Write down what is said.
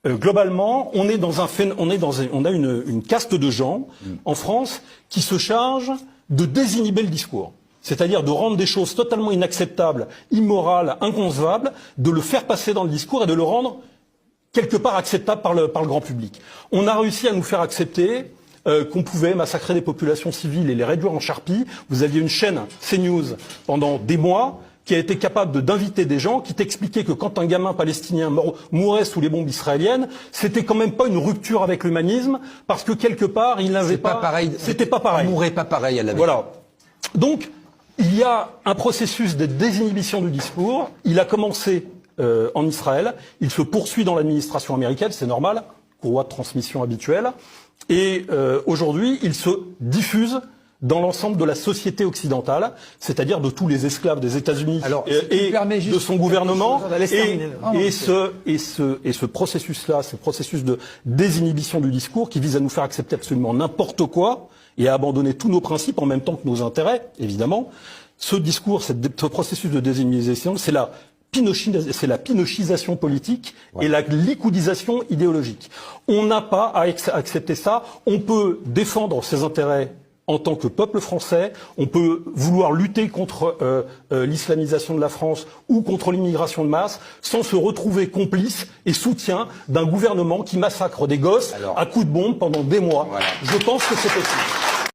Globalement, on a une caste de gens en France qui se charge de désinhiber le discours. C'est-à-dire de rendre des choses totalement inacceptables, immorales, inconcevables, de le faire passer dans le discours et de le rendre quelque part acceptable par le grand public. On a réussi à nous faire accepter qu'on pouvait massacrer des populations civiles et les réduire en charpie. Vous aviez une chaîne CNews pendant des mois qui a été capable d'inviter des gens qui t'expliquaient que quand un gamin palestinien mourait sous les bombes israéliennes, c'était quand même pas une rupture avec l'humanisme, parce que quelque part, il n'avait pas... C'était pas pareil. On mourrait pas pareil à la vie. Voilà. Donc, il y a un processus de désinhibition du discours. Il a commencé en Israël. Il se poursuit dans l'administration américaine, c'est normal, courroie de transmission habituelle. Et aujourd'hui, il se diffuse dans l'ensemble de la société occidentale, c'est-à-dire de tous les esclaves des États-Unis et de son gouvernement. Et ce processus-là, ce processus de désinhibition du discours qui vise à nous faire accepter absolument n'importe quoi et à abandonner tous nos principes en même temps que nos intérêts, évidemment. Ce discours, ce processus de désinhibition, c'est la pinochisation politique et la liquidisation idéologique. On n'a pas à accepter ça. On peut défendre ses intérêts en tant que peuple français, on peut vouloir lutter contre l'islamisation de la France ou contre l'immigration de masse sans se retrouver complice et soutien d'un gouvernement qui massacre des gosses à coups de bombe pendant des mois. Voilà. Je pense que c'est possible.